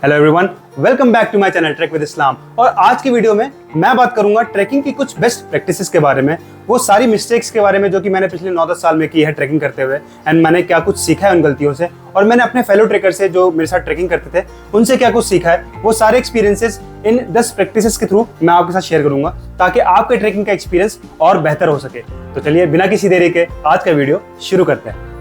Hello everyone, welcome back to my channel track with Islam. और आज की video में मैं बात करूंगा ट्रैकिंग की कुछ बेस्ट प्रैक्टिसेस के बारे में, वो सारी मिस्टेक्स के बारे में जो कि मैंने पिछले 9-10 साल में की है ट्रैकिंग करते हुए, एंड मैंने क्या कुछ सीखा है उन गलतियों से, और मैंने अपने फेलो ट्रैकर से जो मेरे साथ ट्रैकिंग करते थे उनसे क्या कुछ सीखा है। वो सारे एक्सपीरियंसेस इन 10 प्रैक्टिसेस के थ्रू मैं आपके साथ शेयर करूंगा ताकि आपके ट्रैकिंग का एक्सपीरियंस और बेहतर हो सके। तो चलिए बिना किसी देरी के आज का वीडियो शुरू करते हैं।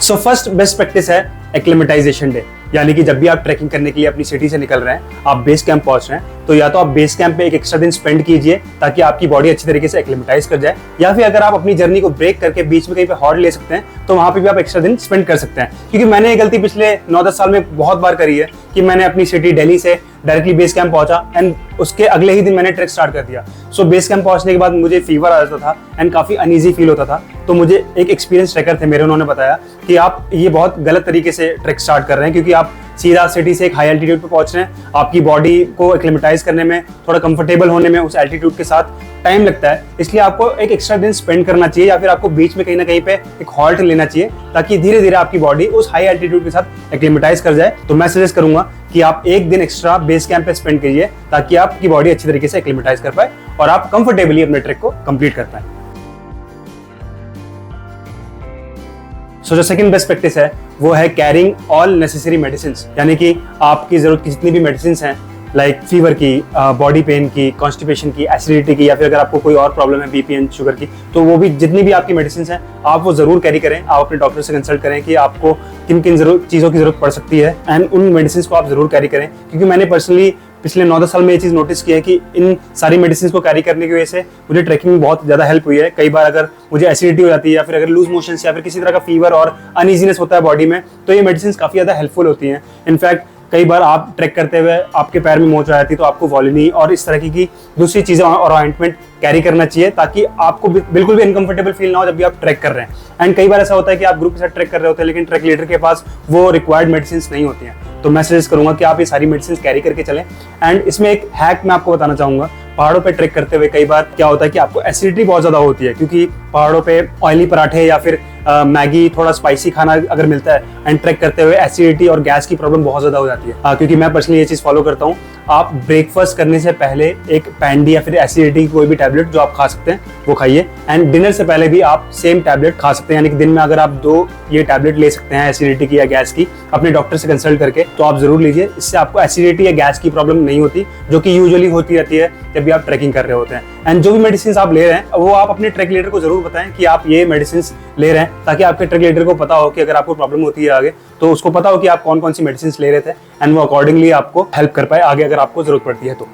सो फर्स्ट बेस्ट प्रैक्टिस है एक्लेमेटाइजेशन डे, यानी कि जब भी आप ट्रैकिंग करने के लिए अपनी सिटी से निकल रहे हैं, आप बेस कैंप पहुंच रहे हैं, तो या तो आप बेस कैंप पे एक एक्स्ट्रा दिन स्पेंड कीजिए ताकि आपकी बॉडी अच्छी तरीके से एक्लेमेटाइज कर जाए, या फिर अगर आप अपनी जर्नी को ब्रेक करके बीच में कहीं पे हॉल्ट ले सकते हैं तो वहां पे भी आप एक्स्ट्रा दिन स्पेंड कर सकते हैं। क्योंकि मैंने ये गलती पिछले 9-10 साल में बहुत बार करी है कि मैंने अपनी सिटी दिल्ली से डायरेक्टली बेस कैंप पहुंचा एंड उसके अगले ही दिन मैंने ट्रैक स्टार्ट कर दिया। सो बेस कैंप पहुंचने के बाद मुझे फीवर आ जाता था एंड काफी अनईजी फील होता था। तो मुझे एक एक्सपीरियंस ट्रैकर थे मेरे, उन्होंने बताया कि आप ये बहुत गलत तरीके से ट्रैक स्टार्ट कर रहे हैं, क्योंकि आप सीधा सिटी से एक हाई एल्टीट्यूड पे पहुंच रहे हैं, आपकी बॉडी को एक्लेमेटाइज करने में, थोड़ा कंफर्टेबल होने में उस एल्टीट्यूड के साथ टाइम लगता है। इसलिए आपको एक एक्स्ट्रा दिन स्पेंड करना चाहिए, या फिर आपको बीच में कहीं ना कहीं पे एक हॉल्ट लेना चाहिए ताकि धीरे धीरे आपकी बॉडी उस हाई एल्टीट्यूड के साथ एक्लेमेटाइज कर जाए। तो मैं सजेस्ट करूंगा कि आप एक दिन एक्स्ट्रा बेस कैंप पे स्पेंड कीजिए ताकि आपकी बॉडी अच्छी तरीके से एक्लेमेटाइज कर पाए और आप कंफर्टेबली अपने ट्रैक को कंप्लीट कर पाए। सो जो सेकंड बेस्ट प्रैक्टिस है वो है कैरिंग ऑल नेसेसरी मेडिसिन, यानी कि आपकी जरूरत की जितनी भी मेडिसिन हैं, लाइक फीवर की, बॉडी पेन की, कॉन्स्टिपेशन की, एसिडिटी की, या फिर अगर आपको कोई और प्रॉब्लम है बीपी एंड शुगर की, तो वो भी जितनी भी आपकी मेडिसिन हैं आप वो जरूर कैरी करें। आप अपने डॉक्टर से कंसल्ट करें कि आपको किन किन चीज़ों की जरूरत पड़ सकती है, एंड उन मेडिसिन को आप जरूर कैरी करें। क्योंकि मैंने पर्सनली पिछले 9-10 साल में ये चीज़ नोटिस की है कि इन सारी मेडिसिन को कैरी करने की वजह से मुझे ट्रैकिंग में बहुत ज़्यादा हेल्प हुई है। कई बार अगर मुझे एसिडिटी हो जाती है, या फिर अगर लूज मोशंस, या फिर किसी तरह का फीवर और अनईजीनेस होता है बॉडी में, तो ये मेडिसिन काफ़ी ज़्यादा हेल्पफुल होती हैं। इनफैक्ट कई बार आप ट्रैक करते हुए आपके पैर में मोच आ जाती है तो आपको वॉलिनी और इस तरह की दूसरी चीज़ें और ऑइंटमेंट कैरी करना चाहिए ताकि आपको बिल्कुल भी अनकंफर्टेबल फील ना हो जब भी आप ट्रैक कर रहे हैं। एंड कई बार ऐसा होता है कि आप ग्रुप के साथ ट्रैक कर रहे होते हैं लेकिन ट्रैक लीडर के पास वो रिक्वायर्ड मेडिसिन नहीं होती हैं, तो मैं सजेस्ट करूंगा कि आप ये सारी मेडिसिन कैरी करके चलें। एंड इसमें एक हैक मैं आपको बताना चाहूंगा। पहाड़ों पे ट्रैक करते हुए कई बार क्या होता है कि आपको एसिडिटी बहुत ज्यादा होती है, क्योंकि पहाड़ों पे ऑयली पराठे या फिर मैगी, थोड़ा स्पाइसी खाना अगर मिलता है, एंड ट्रैक करते हुए एसिडिटी और गैस की प्रॉब्लम बहुत ज्यादा हो जाती है। क्योंकि मैं पर्सनली ये चीज फॉलो करता हूँ। आप ब्रेकफास्ट करने से पहले एक पैंडी या फिर एसिडिटी की कोई भी टैबलेट जो आप खा सकते हैं वो खाइए, एंड डिनर से पहले भी आप सेम टैबलेट खा सकते हैं। यानी कि दिन में अगर आप 2 ये टैबलेट ले सकते हैं एसिडिटी की या गैस की, अपने डॉक्टर से कंसल्ट करके, तो आप जरूर लीजिए। इससे आपको एसिडिटी या गैस की प्रॉब्लम नहीं होती, जो कि यूजुअली होती रहती है जब भी आप ट्रैकिंग कर रहे होते हैं। एंड जो भी मेडिसिन आप ले रहे हैं वो आप अपने ट्रैक लीडर को जरूर बताएं कि आप ये मेडिसिन ले रहे हैं, ताकि आपके ट्रैक लीडर को पता हो कि अगर आपको प्रॉब्लम होती है आगे, तो उसको पता हो कि आप कौन कौन सी मेडिसिन ले रहे थे, एंड वो अकॉर्डिंगली आपको हेल्प कर पाए आगे अगर आपको जरूरत पड़ती है तो।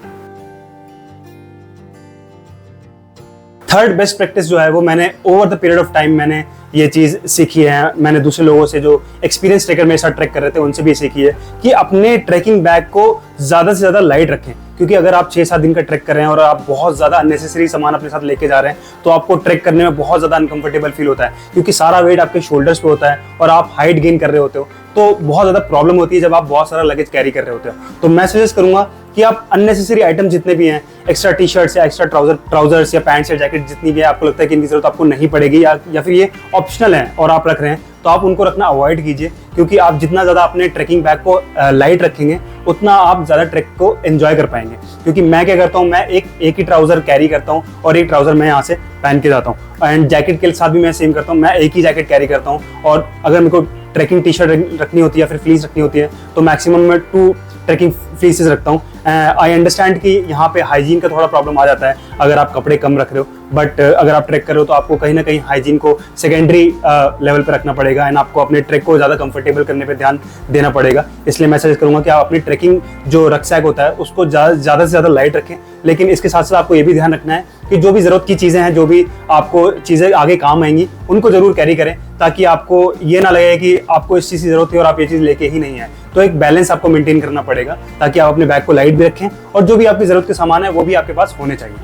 थर्ड बेस्ट प्रैक्टिस जो है वो मैंने over the period of time मैंने ये चीज़ सीखी है। मैंने दूसरे लोगों से जो एक्सपीरियंस ट्रैकर मेरे साथ ट्रैक कर रहे थे उनसे भी सीखी है कि अपने ट्रैकिंग बैग को ज़्यादा से ज़्यादा लाइट रखें। क्योंकि अगर आप 6-7 दिन का ट्रैक कर रहे हैं और आप बहुत ज़्यादा अननेसेसरी सामान अपने साथ लेके जा रहे हैं, तो आपको ट्रैक करने में बहुत ज़्यादा अनकंफर्टेबल फील होता है, क्योंकि सारा वेट आपके शोल्डर्स पे होता है और आप हाइट गेन कर रहे होते हो, तो बहुत ज़्यादा प्रॉब्लम होती है जब आप बहुत सारा लगेज कैरी कर रहे होते हो। तो मैं सजेस्ट करूंगा कि आप अननेसेसरी आइटम जितने भी हैं, एक्स्ट्रा टी शर्ट्स या एक्स्ट्रा ट्राउजर्स या पैंट्स या जैकेट जितनी भी है, आपको लगता है कि इनकी जरूरत आपको नहीं पड़ेगी, या फिर ये ऑप्शनल है और आप रख रहे हैं, तो आप उनको रखना अवॉइड कीजिए। क्योंकि आप जितना ज़्यादा अपने ट्रैकिंग बैग को लाइट रखेंगे उतना आप ज़्यादा ट्रैक को एंजॉय कर पाएंगे। क्योंकि मैं क्या करता हूँ, मैं एक ही ट्राउजर कैरी करता हूँ और एक ट्राउजर मैं यहाँ से पहन के जाता हूँ, एंड जैकेट के साथ भी मैं सेम करता हूँ, मैं एक ही जैकेट कैरी करता हूँ। और अगर मेरे को ट्रैकिंग टी शर्ट रखनी होती है या फिर फ्लीस रखनी होती है तो मैक्सिमम मैं 2 ट्रैकिंग फ्लीसेस रखता हूँ। आई अंडरस्टैंड कि यहाँ पे हाइजीन का थोड़ा प्रॉब्लम आ जाता है अगर आप कपड़े कम रख रहे हो, बट अगर आप ट्रैक कर रहे हो तो आपको कहीं ना कहीं हाइजीन को सेकेंडरी लेवल पे रखना पड़ेगा, एंड आपको अपने ट्रैक को ज़्यादा कंफर्टेबल करने पे ध्यान देना पड़ेगा। इसलिए मैं सजेस्ट करूँगा कि आप अपनी ट्रैकिंग जो रक्सैक होता है उसको ज़्यादा से ज़्यादा लाइट रखें। लेकिन इसके साथ साथ आपको ये भी ध्यान रखना है कि जो भी ज़रूरत की चीज़ें हैं, जो भी आपको चीज़ें आगे काम आएंगी, उनको ज़रूर कैरी करें, ताकि आपको ये ना लगे कि आपको इस चीज़ की ज़रूरत है और आप ये चीज़ लेके ही नहीं आए। तो एक बैलेंस आपको मेंटेन करना पड़ेगा ताकि आप अपने बैग को लाइट भी रखें और जो भी आपकी ज़रूरत के सामान है वो भी आपके पास होने चाहिए।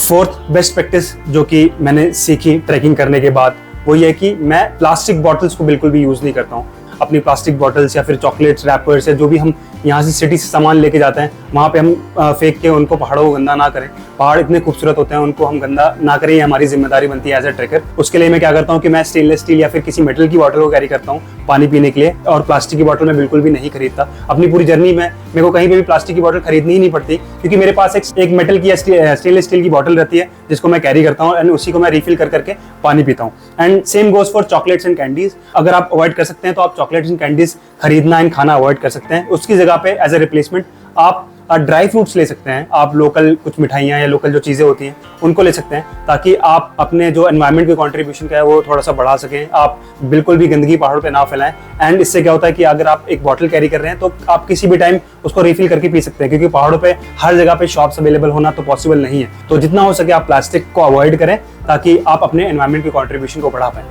फोर्थ बेस्ट प्रैक्टिस जो कि मैंने सीखी ट्रैकिंग करने के बाद, वो ये है कि मैं प्लास्टिक बॉटल्स को बिल्कुल भी यूज नहीं करता हूँ। अपनी प्लास्टिक बॉटल्स या फिर चॉकलेट्स, रैपर्स या जो भी हम यहाँ से सिटी से सामान लेके जाते हैं, वहाँ पे हम फेंक के उनको पहाड़ों को गंदा ना करें। पहाड़ इतने खूबसूरत होते हैं, उनको हम गंदा ना करें, ये हमारी जिम्मेदारी बनती है एज ए ट्रेकर। उसके लिए मैं क्या करता हूँ कि मैं स्टेनलेस स्टील या फिर किसी मेटल की बॉटल को कैरी करता हूँ पानी पीने के लिए, और प्लास्टिक की बॉटल मैं बिल्कुल भी नहीं खरीदता। अपनी पूरी जर्नी में मेरे को कहीं पे भी प्लास्टिक की बॉटल खरीदनी ही नहीं पड़ती, क्योंकि मेरे पास एक मेटल की स्टेनलेस स्टील की बॉटल रहती है जिसको मैं कैरी करता हूँ, एंड उसी को मैं रिफिल कर करके पानी पीता हूँ। And same goes for chocolates and candies. अगर आप अवॉइड कर सकते हैं तो आप चॉकलेट्स एंड कैंडीज खरीदना एंड खाना अवॉइड कर सकते हैं। उसकी जगह पे एज ए रिप्लेसमेंट आप ड्राई फ्रूट्स ले सकते हैं। आप लोकल कुछ मिठाइयाँ या लोकल जो चीज़ें होती हैं उनको ले सकते हैं, ताकि आप अपने जो एनवायरनमेंट के कंट्रीब्यूशन का है वो थोड़ा सा बढ़ा सकें। आप बिल्कुल भी गंदगी पहाड़ों पे ना फैलाएं। एंड इससे क्या होता है कि अगर आप एक बॉटल कैरी कर रहे हैं तो आप किसी भी टाइम उसको रिफिल करके पी सकते हैं, क्योंकि पहाड़ों पे हर जगह पे शॉप्स अवेलेबल होना तो पॉसिबल नहीं है। तो जितना हो सके आप प्लास्टिक को अवॉइड करें, ताकि आप अपने एनवायरनमेंट के कॉन्ट्रीब्यूशन को बढ़ा पाएं।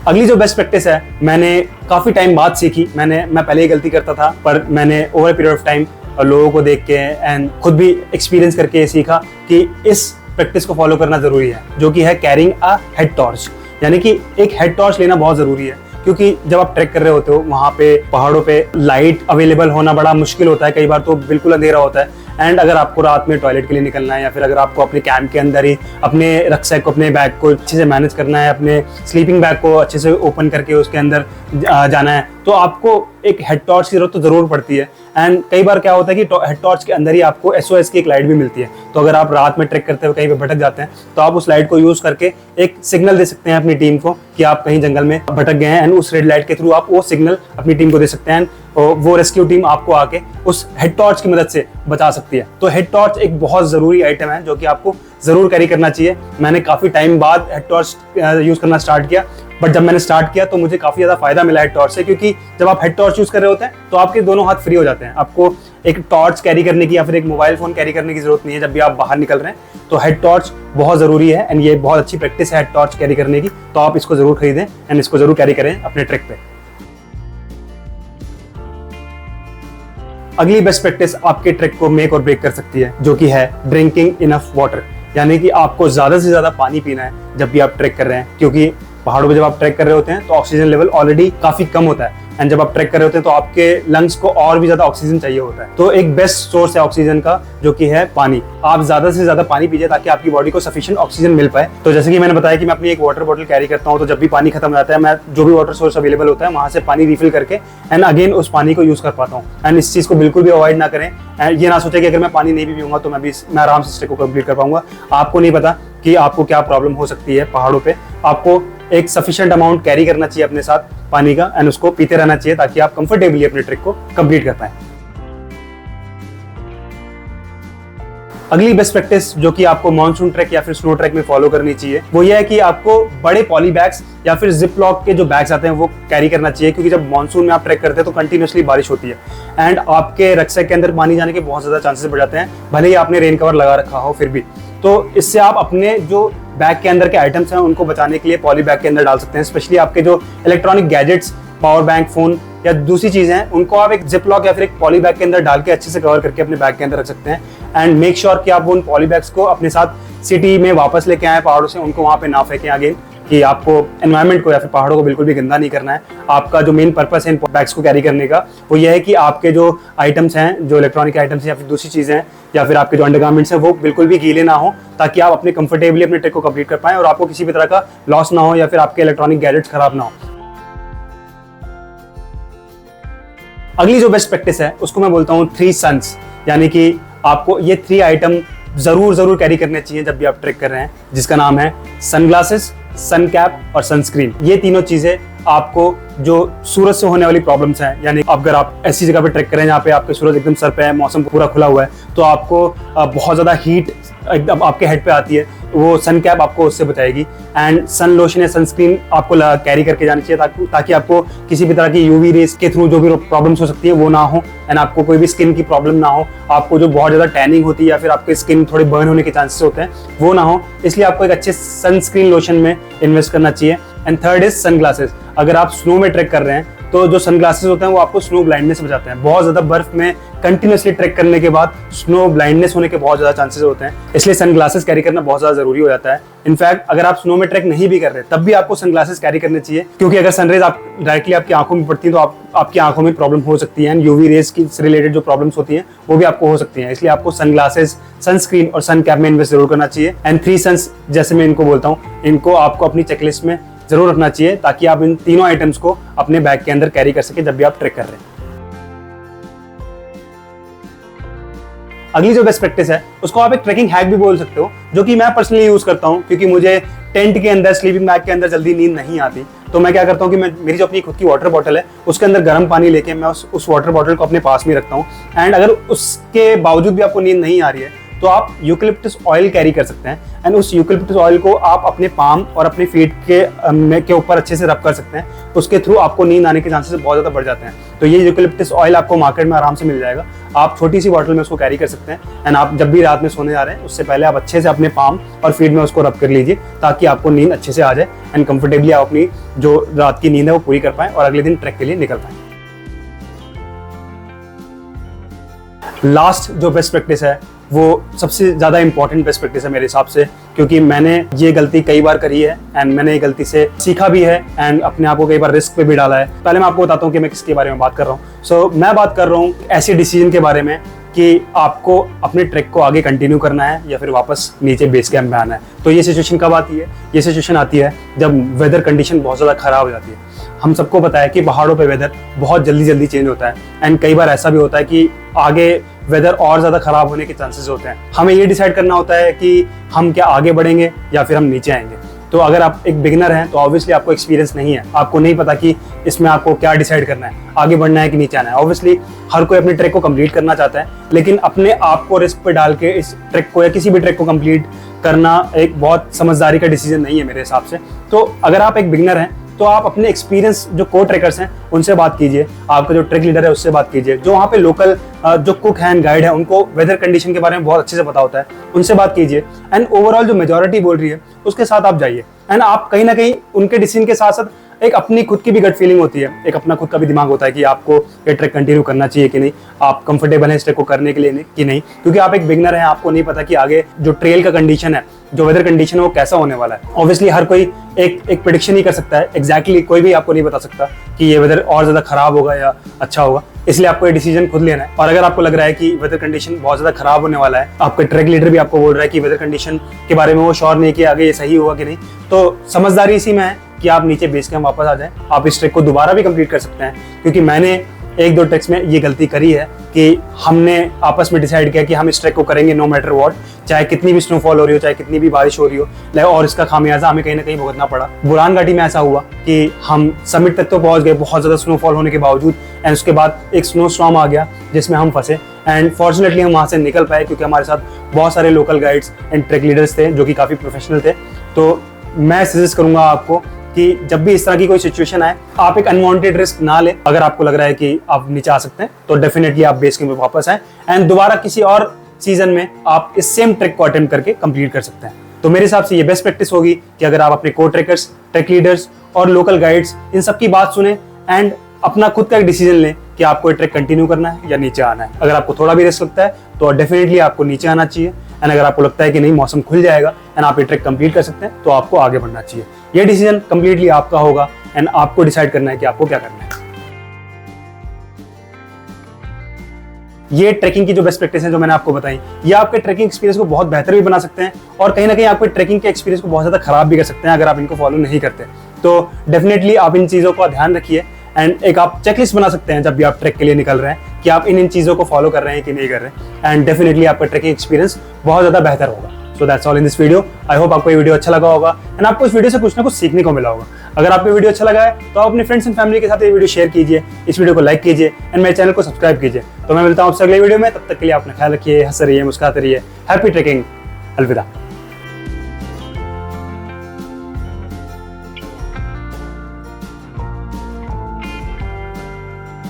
अगली जो बेस्ट प्रैक्टिस है, मैंने काफी टाइम बाद सीखी। मैं पहले ही गलती करता था, पर मैंने ओवर पीरियड ऑफ टाइम लोगों को देख के एंड खुद भी एक्सपीरियंस करके सीखा कि इस प्रैक्टिस को फॉलो करना जरूरी है, जो कि है कैरिंग अ हेड टॉर्च। यानी कि एक हेड टॉर्च लेना बहुत जरूरी है, क्योंकि जब आप ट्रैक कर रहे होते हो वहां पे पहाड़ों पे लाइट अवेलेबल होना बड़ा मुश्किल होता है, कई बार तो बिल्कुल अंधेरा होता है। एंड अगर आपको रात में टॉयलेट के लिए निकलना है, या फिर अगर आपको अपने कैंप के अंदर ही अपने रक्सैक को, अपने बैग को अच्छे से मैनेज करना है, अपने स्लीपिंग बैग को अच्छे से ओपन करके उसके अंदर जाना है, तो आपको एक हेड टॉर्च की जरूरत तो जरूर पड़ती है। एंड कई बार क्या होता है कि हेड टॉर्च के अंदर ही आपको SOS की एक लाइट भी मिलती है। तो अगर आप रात में ट्रैक करते हुए कहीं पे भटक जाते हैं तो आप उस लाइट को यूज करके एक सिग्नल दे सकते हैं अपनी टीम को कि आप कहीं जंगल में भटक गए हैं, एंड उस रेड लाइट के थ्रू आप वो सिग्नल अपनी टीम को दे सकते हैं। वो रेस्क्यू टीम आपको आके उस हेड टॉर्च की मदद से बचा सकती है। तो हेड टॉर्च एक बहुत जरूरी आइटम है जो कि आपको जरूर कैरी करना चाहिए। मैंने काफी टाइम बाद हेड टॉर्च यूज करना स्टार्ट किया, बट जब मैंने स्टार्ट किया तो मुझे काफी ज्यादा फायदा मिला हेड टॉर्च से, क्योंकि जब आप हेड टॉर्च यूज कर रहे होते हैं तो आपके दोनों हाथ फ्री हो जाते हैं। आपको एक टॉर्च कैरी करने की या फिर एक मोबाइल फोन कैरी करने की जरूरत नहीं है जब भी आप बाहर निकल रहे हैं। तो हेड टॉर्च बहुत जरूरी है, एंड ये बहुत अच्छी प्रैक्टिस है हेड टॉर्च कैरी करने की। तो आप इसको जरूर खरीदें एंड इसको जरूर कैरी करें अपने ट्रैक पे। अगली बेस्ट प्रैक्टिस आपके ट्रैक को मेक और ब्रेक कर सकती है, जो कि है ड्रिंकिंग इनफ वाटर। यानी कि आपको ज्यादा से ज्यादा पानी पीना है जब भी आप ट्रैक कर रहे हैं, क्योंकि पहाड़ों पे जब आप ट्रैक कर रहे होते हैं तो ऑक्सीजन लेवल ऑलरेडी काफी कम होता है, एंड जब आप ट्रैक कर रहे होते हैं तो आपके लंग्स को और भी ज्यादा ऑक्सीजन चाहिए होता है। तो एक बेस्ट सोर्स है ऑक्सीजन का, जो कि है पानी। आप ज्यादा से ज्यादा पानी पीजिए ताकि आपकी बॉडी को सफिशिएंट ऑक्सीजन मिल पाए। तो जैसे कि मैंने बताया कि मैं अपनी एक वाटर बॉटल कैरी करता हूँ, तो जब भी पानी खत्म हो जाता है मैं जो भी वाटर सोर्स अवेलेबल होता है वहां से पानी रिफिल करके एंड अगेन उस पानी को यूज कर पाता हूँ। एंड इस चीज को बिल्कुल भी अवॉइड ना करें, एंड ये ना सोचे कि अगर मैं पानी नहीं भी पीऊंगा तो मैं आराम से ट्रैक को कंप्लीट कर पाऊंगा। आपको नहीं पता कि आपको क्या प्रॉब्लम हो सकती है पहाड़ों पे। आपको एक सफिशिएंट अमाउंट कैरी करना चाहिए अपने साथ पानी का, एंड उसको पीते रहना चाहिए ताकि आप कंफर्टेबली अपने ट्रैक को कंप्लीट कर पाएं। अगली बेस्ट प्रैक्टिस जो कि आपको मॉनसून ट्रैक या फिर स्नो ट्रैक में फॉलो करनी चाहिए, वो ये है कि आपको बड़े पॉली बैग्स या फिर जिप लॉक के जो बैग्स आते हैं वो कैरी करना चाहिए, क्योंकि जब मॉनसून में आप ट्रैक करते हैं तो कंटिन्यूसली बारिश होती है, एंड आपके रक्सैक के अंदर पानी जाने के बहुत ज्यादा चांसेस बढ़ जाते हैं, भले ही आपने रेन कवर लगा रखा हो फिर भी। तो इससे आप अपने जो बैग के अंदर के आइटम्स हैं उनको बचाने के लिए पॉली बैग के अंदर डाल सकते हैं। स्पेशली आपके जो electronic gadgets, power bank, phone या दूसरी चीजें हैं, उनको आप एक जिप लॉक या फिर एक पॉली बैग के अंदर डाल के अच्छे से कवर करके अपने बैग के अंदर रख सकते हैं। एंड मेक श्योर कि आप उन पॉली बैग्स को अपने साथ सिटी में वापस लेके आए पहाड़ों से, उनको वहां पे ना फेंकें आगे, कि आपको एनवायरनमेंट को या फिर पहाड़ों को बिल्कुल भी गंदा नहीं करना है। आपका जो मेन पर्पस है इन बैग्स को कैरी करने का, वो ये है कि आपके जो आइटम्स हैं, जो इलेक्ट्रॉनिक आइटम्स हैं या फिर दूसरी चीजें हैं या फिर आपके जो अंडरगारमेंट्स हैं, वो बिल्कुल भी गीले ना हो, ताकि आप अपने कंफर्टेबली अपने ट्रैक को कंप्लीट कर पाएं और आपको किसी भी तरह का लॉस ना हो या फिर आपके इलेक्ट्रॉनिक गैजेट्स खराब ना हो। अगली जो बेस्ट प्रैक्टिस है उसको मैं बोलता हूँ 3 सन्स। यानी कि आपको ये 3 आइटम जरूर कैरी करने चाहिए जब भी आप ट्रैक कर रहे हैं, जिसका नाम है सनग्लासेस, सन कैप और सनस्क्रीन। ये तीनों चीजें आपको जो सूरज से होने वाली प्रॉब्लम्स हैं, यानी अगर आप ऐसी जगह पे ट्रैक करें जहाँ पे आपके सूरज एकदम सर पे है, मौसम पूरा खुला हुआ है, तो आपको बहुत ज्यादा हीट एकदम आपके हेड पे आती है, वो सन कैप आपको उससे बचाएगी। एंड सन लोशन या सनस्क्रीन आपको कैरी करके जानी चाहिए ताकि आपको किसी भी तरह की यूवी रेस के थ्रू जो भी प्रॉब्लम्स हो सकती है वो ना हो, एंड आपको कोई भी स्किन की प्रॉब्लम ना हो, आपको जो बहुत ज्यादा टैनिंग होती है या फिर आपके स्किन थोड़े बर्न होने के चांसेस होते हैं वो ना हो। इसलिए आपको एक अच्छे सनस्क्रीन लोशन में इन्वेस्ट करना चाहिए। And third is sunglasses. अगर आप स्नो में ट्रैक कर रहे हैं तो जो सनग्लासेस होते हैं वो आपको स्नो ब्लाइंडनेस से बचाते हैं। बहुत ज्यादा बर्फ में कंटिन्यूसली ट्रैक करने के बाद स्नो ब्लाइंडनेस होने के बहुत ज्यादा चांसेस होते हैं, इसलिए सनग्लासेस कैरी करना बहुत ज्यादा जरूरी हो जाता है। इनफैक्ट अगर आप स्नो में ट्रैक नहीं भी कर रहे तब भी आपको सनग्लासेस कैरी करने चाहिए, क्योंकि अगर सनरेज आप डायरेक्टली आपकी आंखों में पड़ती है तो आपकी आंखों में प्रॉब्लम हो सकती है, एंड यूवी रेज की रिलेटेड जो प्रॉब्लम्स होती हैं वो भी आपको हो सकती हैं। इसलिए आपको सनग्लासेस, सनस्क्रीन और सन कैप में इन्वेस्ट जरूर करना चाहिए। एंड 3 सन्स जैसे मैं इनको बोलता हूँ, इनको आपको अपनी चेकलिस्ट में जरूर रखना चाहिए ताकि आप इन तीनों आइटम्स को अपने बैग के अंदर कैरी कर सके जब भी आप ट्रैक कर रहे हैं। अगली जो बेस्ट प्रैक्टिस है उसको आप एक ट्रैकिंग हैक भी बोल सकते हो, जो कि मैं पर्सनली यूज करता हूँ, क्योंकि मुझे टेंट के अंदर, स्लीपिंग बैग के अंदर जल्दी नींद नहीं आती। तो मैं क्या करता हूँ कि मेरी जो अपनी खुद की वाटर बॉटल है उसके अंदर गर्म पानी लेके मैं उस वाटर बॉटल को अपने पास में रखता हूँ। एंड अगर उसके बावजूद भी आपको नींद नहीं आ रही है तो आप यूकलिप्टस ऑयल कैरी कर सकते हैं, एंड उस यूकलिप्टस ऑयल को आप अपने पाम और अपने फीट के ऊपर अच्छे से रब कर सकते हैं। उसके थ्रू आपको नींद आने के चांसेस बहुत ज़्यादा बढ़ जाते हैं। तो ये यूकलिप्टस ऑयल आपको मार्केट में आराम से मिल जाएगा, आप छोटी सी बॉटल में उसको कैरी कर सकते हैं। एंड आप जब भी रात में सोने जा रहे हैं उससे पहले आप अच्छे से अपने पाम और फीट में उसको रब कर लीजिए ताकि आपको नींद अच्छे से आ जाए एंड कंफर्टेबली आप अपनी जो रात की नींद है वो पूरी कर पाएं और अगले दिन ट्रैक के लिए निकल पाएं। लास्ट जो बेस्ट प्रैक्टिस है वो सबसे ज़्यादा इंपॉर्टेंट बेस्ट प्रैक्टिस है मेरे हिसाब से, क्योंकि मैंने ये गलती कई बार करी है एंड मैंने ये गलती से सीखा भी है एंड अपने आप को कई बार रिस्क पे भी डाला है। पहले मैं आपको बताता हूँ कि मैं किसके बारे में बात कर रहा हूँ। मैं बात कर रहा हूँ ऐसे डिसीजन के बारे में कि आपको अपने ट्रैक को आगे कंटिन्यू करना है या फिर वापस नीचे बेस कैंप में आना है। तो ये सिचुएशन कब आती है? ये सिचुएशन आती है जब वेदर कंडीशन बहुत ज़्यादा खराब हो जाती है। हम सबको पता है कि पहाड़ों पे वेदर बहुत जल्दी चेंज होता है, एंड कई बार ऐसा भी होता है कि आगे वेदर और ज़्यादा खराब होने के चांसेस होते हैं। हमें ये डिसाइड करना होता है कि हम क्या आगे बढ़ेंगे या फिर हम नीचे आएंगे। तो अगर आप एक बिगिनर हैं तो ऑब्वियसली आपको एक्सपीरियंस नहीं है, आपको नहीं पता कि इसमें आपको क्या डिसाइड करना है, आगे बढ़ना है कि नीचे आना है। ऑब्वियसली हर कोई अपने ट्रैक को कंप्लीट करना चाहता है, लेकिन अपने आप को रिस्क पे डाल के इस ट्रैक को या किसी भी ट्रैक को कंप्लीट करना एक बहुत समझदारी का डिसीजन नहीं है मेरे हिसाब से। तो अगर आप एक बिगिनर हैं तो आप अपने एक्सपीरियंस जो को ट्रैकर्स हैं उनसे बात कीजिए, आपका जो ट्रैक लीडर है उससे बात कीजिए, जो वहाँ पे लोकल जो कुक हैं, गाइड है, उनको वेदर कंडीशन के बारे में बहुत अच्छे से पता होता है, उनसे बात कीजिए। एंड ओवरऑल जो मेजॉरिटी बोल रही है उसके साथ आप जाइए, एंड आप कहीं ना कहीं उनके डिसीजन के साथ साथ एक अपनी खुद की भी गट फीलिंग होती है, एक अपना खुद का भी दिमाग होता है कि आपको ये ट्रैक कंटिन्यू करना चाहिए कि नहीं, आप कंफर्टेबल हैं इस ट्रैक को करने के लिए कि नहीं, क्योंकि आप एक बिगनर हैं, आपको नहीं पता कि आगे जो ट्रेल का कंडीशन है, जो वेदर कंडीशन है वो कैसा होने वाला है। ऑब्वियसली हर कोई एक प्रेडिक्शन ही कर सकता है, एग्जैक्टली कोई भी आपको नहीं बता सकता कि ये वेदर और ज्यादा खराब होगा या अच्छा होगा, इसलिए आपको ये डिसीजन खुद लेना है। और अगर आपको लग रहा है कि वेदर कंडीशन बहुत ज्यादा खराब होने वाला है, आपका ट्रैक लीडर भी आपको बोल रहा है कि वेदर कंडीशन के बारे में वो श्योर नहीं कि आगे ये सही होगा कि नहीं, तो समझदारी इसी में है कि आप नीचे बेस कैंप वापस आ जाएं। आप इस ट्रैक को दोबारा भी कंप्लीट कर सकते हैं, क्योंकि मैंने 1-2 ट्रैक्स में ये गलती करी है कि हमने आपस में डिसाइड किया कि हम इस ट्रैक को करेंगे नो मैटर व्हाट, चाहे कितनी भी स्नोफॉल हो रही हो, चाहे कितनी भी बारिश हो रही हो, और इसका खामियाजा हमें कहीं ना कहीं भुगतना पड़ा। बुरान घाटी में ऐसा हुआ कि हम समिट तक तो पहुंच गए बहुत ज्यादा स्नोफॉल होने के बावजूद, एंड उसके बाद एक स्नो स्टॉर्म आ गया जिसमें हम फंसे, एंड फॉर्चुनेटली हम वहां से निकल पाए क्योंकि हमारे साथ बहुत सारे local guides and track leaders थे जो कि काफी प्रोफेशनल थे। तो मैं सजेस्ट करूंगा आपको कि जब भी इस तरह की कोई सिचुएशन आए, आप एक अनवांटेड रिस्क ना ले। अगर आपको लग रहा है कि आप नीचे आ सकते हैं तो डेफिनेटली आप बेस कैंप में वापस आए, एंड दोबारा किसी और सीजन में आप इस सेम ट्रैक को अटेम्प्ट करके कंप्लीट कर सकते हैं। तो मेरे हिसाब से ये बेस्ट प्रैक्टिस होगी कि अगर आप अपने को ट्रैकर्स, ट्रैक लीडर्स और लोकल गाइड्स इन सबकी बात सुने एंड अपना खुद का एक डिसीजन लें कि आपको ये ट्रैक कंटिन्यू करना है या नीचे आना है। अगर आपको थोड़ा भी रिस्क लगता है तो डेफिनेटली आपको नीचे आना चाहिए, एंड अगर आपको लगता है कि नहीं मौसम खुल जाएगा एंड आप ये ट्रैक कंप्लीट कर सकते हैं तो आपको आगे बढ़ना चाहिए। ये डिसीजन कंप्लीटली आपका होगा एंड आपको डिसाइड करना है कि आपको क्या करना है। ये ट्रैकिंग की जो बेस्ट प्रैक्टिस है जो मैंने आपको बताई, ये आपके ट्रैकिंग एक्सपीरियंस को बहुत बेहतर भी बना सकते हैं और कहीं ना कहीं आपके ट्रैकिंग के एक्सपीरियंस को बहुत ज्यादा खराब भी कर सकते हैं अगर आप इनको फॉलो नहीं करते। तो डेफिनेटली आप इन चीजों का ध्यान रखिए, एंड एक आप चेकलिस्ट बना सकते हैं जब भी आप ट्रैक के लिए निकल रहे हैं कि आप इन चीजों को फॉलो कर रहे हैं कि नहीं कर रहे हैं, एंड डेफिनेटली आपका ट्रैकिंग एक्सपीरियंस बहुत ज्यादा बेहतर होगा। So that's all in this video. I hope आपको ये वीडियो अच्छा लगा होगा एंड आपको इस वीडियो से कुछ ना कुछ सीखने को मिला होगा। अगर आपको वीडियो अच्छा लगा है तो आप अपने फ्रेंड्स एंड फैमिली के साथ ये वीडियो शेयर कीजिए, इस वीडियो को लाइक कीजिए एंड मेरे चैनल को सब्सक्राइब कीजिए। तो मैं मिलता हूँ आपसे अगले वीडियो में, तब तक के लिए अपना ख्याल रखिए, हंसते रहिए, मुस्कुराते रहिए। हैप्पी ट्रैकिंग, अलविदा।